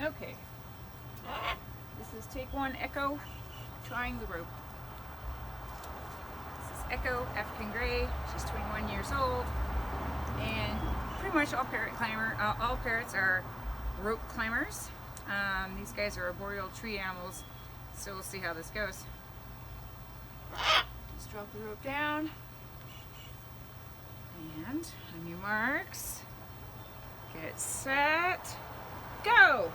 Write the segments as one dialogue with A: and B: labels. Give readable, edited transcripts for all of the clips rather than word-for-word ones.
A: Okay. This is take one, Echo, trying the rope. This is Echo, African Gray. She's 21 years old, and pretty much all parrots are rope climbers. These guys are arboreal tree animals, so we'll see how this goes. Just drop the rope down, and on your marks, get set, go!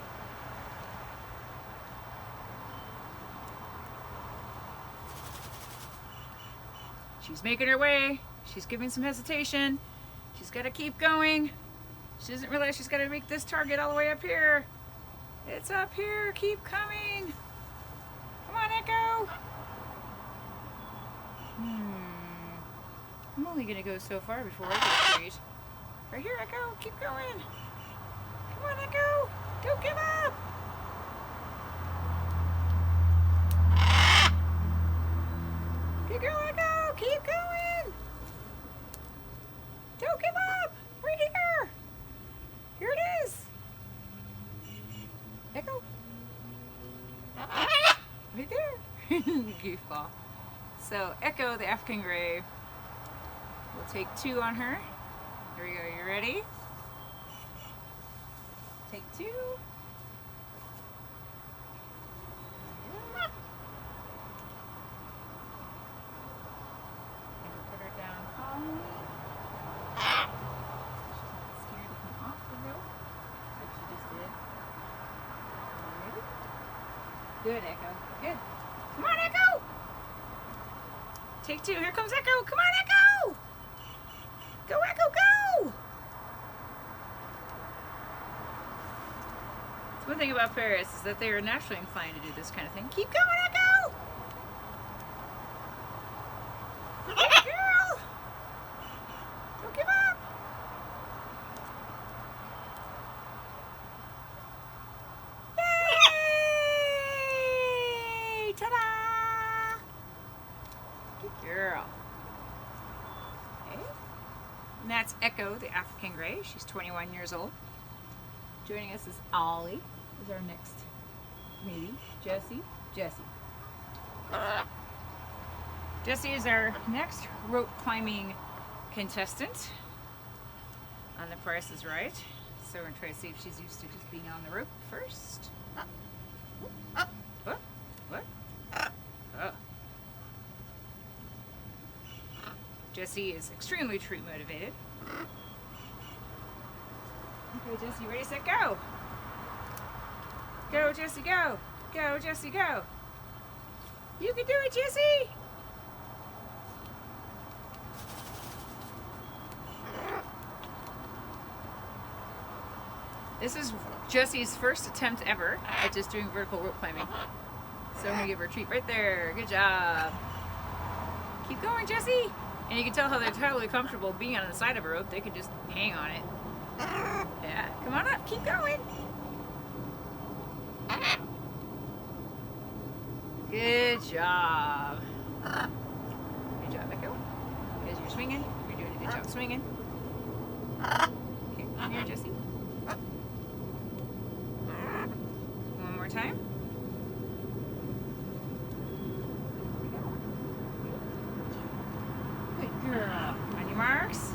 A: She's making her way. She's giving some hesitation. She's got to keep going. She doesn't realize she's got to make this target all the way up here. It's up here. Keep coming. Come on, Echo. I'm only going to go so far before I get straight. Right here, Echo. Keep going. Come on, Echo. Don't give up. Good girl, Echo. Keep going. Don't give up. Right here. Here it is. Echo. Right there. Goofball. So Echo, the African Gray, we'll take 2 on her. Here we go. You ready? Take 2. Good, Echo. Good. Come on, Echo! Take 2. Here comes Echo. Come on, Echo! Go, Echo, go! So one thing about parrots is that they are naturally inclined to do this kind of thing. Keep going, Echo! Good girl! Don't give up! Ta-da! Good girl. Okay. And that's Echo, the African Gray. She's 21 years old. Joining us is Ollie, is our next maybe. Jessie. Jessie is our next rope climbing contestant on The Price is Right. So we're going to try to see if she's used to just being on the rope first. What? Oh. Jessie is extremely treat motivated. Okay, Jessie, ready, set, go! Go, Jessie, go! Go, Jessie, go! You can do it, Jessie! This is Jessie's first attempt ever at just doing vertical rope climbing. So I'm going to give her a treat right there. Good job. Keep going, Jessie. And you can tell how they're totally comfortable being on the side of a rope. They can just hang on it. Yeah, come on up. Keep going. Good job. Good job, Echo. As you're swinging, you're doing a good job swinging. Okay, come here, Jessie. One more time. Good girl. On your marks.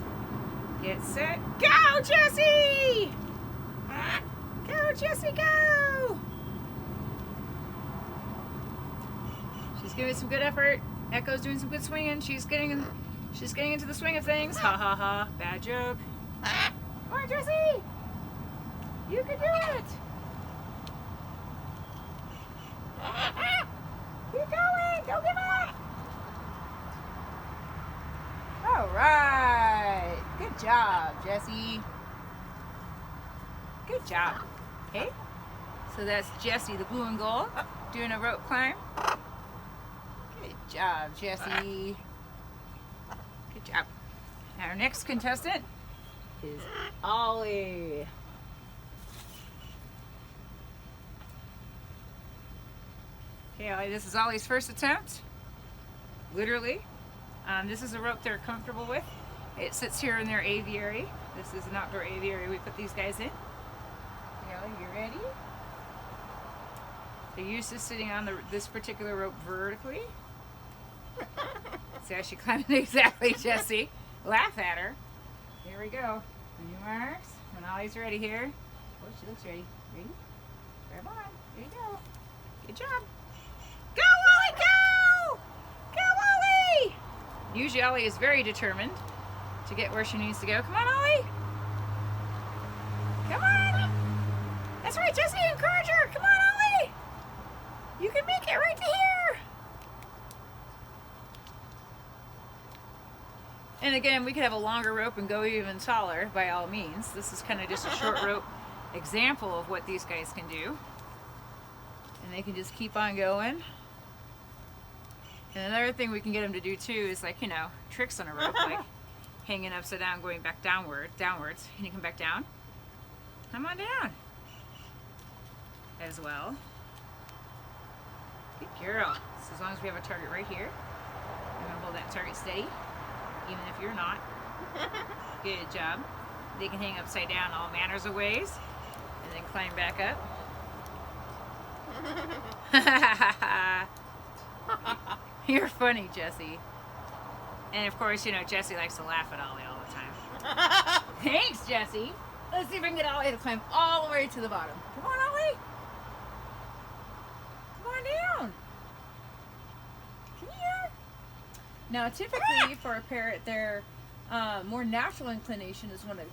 A: Get set. Go, Jessie! Go, Jessie, go! She's giving some good effort. Echo's doing some good swinging. She's getting into the swing of things. Ha ha ha. Bad joke. Come on, Jessie! You can do it! Keep going! Don't give up! All right. Good job, Jessie. Good job. Okay. So that's Jessie, the blue and gold, doing a rope climb. Good job, Jessie. Good job. Our next contestant is Ollie. Okay, Ollie, this is Ollie's first attempt. Literally. This is a rope they're comfortable with. It sits here in their aviary. This is an outdoor aviary we put these guys in. Okay, Ollie, you ready? They're used to sitting on this particular rope vertically. See how she climbed exactly, Jessie. Laugh at her. Here we go. On your marks. When Ollie's ready here. Oh, she looks ready. Ready? Grab on. There you go. Good job. Go, Ollie, go! Go, Ollie! Usually Ollie is very determined to get where she needs to go. Come on, Ollie. Come on. That's right, Jessie. Encourage her. Come on, Ollie. You can make it right to here. And again, we could have a longer rope and go even taller by all means. This is kind of just a short rope example of what these guys can do. And they can just keep on going. And another thing we can get them to do too is, like, you know, tricks on a rope, like hanging upside down, going back downwards. Can you come back down? Come on down. As well. Good girl. So as long as we have a target right here, I'm gonna hold that target steady, even if you're not. Good job. They can hang upside down all manners of ways, and then climb back up. You're funny, Jessie. And of course, you know, Jessie likes to laugh at Ollie all the time. Thanks, Jessie. Let's see if I can get Ollie to climb all the way to the bottom. Come on, Ollie. Come on down. Come here. Now, typically for a parrot, their more natural inclination is want to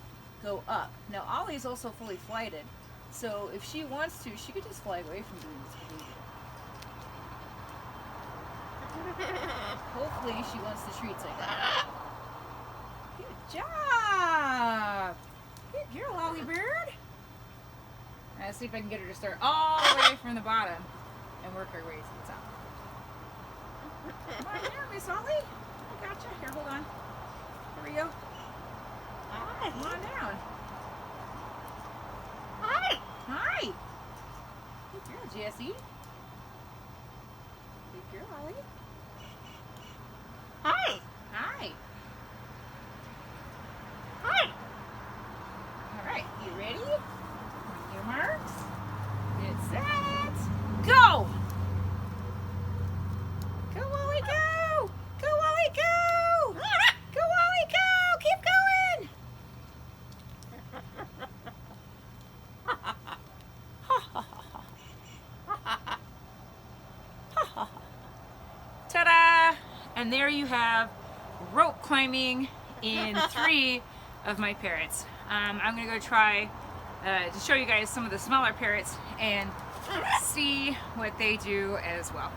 A: go up. Now, Ollie is also fully flighted, so if she wants to, she could just fly away from doing this behavior. Hopefully she wants the treats like that. Good job! Good girl, Ollie bird! Let's see if I can get her to start all the way from the bottom and work her way to the top. Come on down, Miss Ollie. I gotcha. Here, hold on. Here we go. Hi. Come on down. Hi. Hi. Good girl, Jessie. Good girl, Ollie. Hi. Hi. Hi. All right, you ready? On your marks. Get set. Go. Go, Ollie, go. Go, Ollie, go. Go, Ollie, go. Keep going. Ta-da! And there you have rope climbing in 3 of my parrots. I'm gonna go try to show you guys some of the smaller parrots and see what they do as well.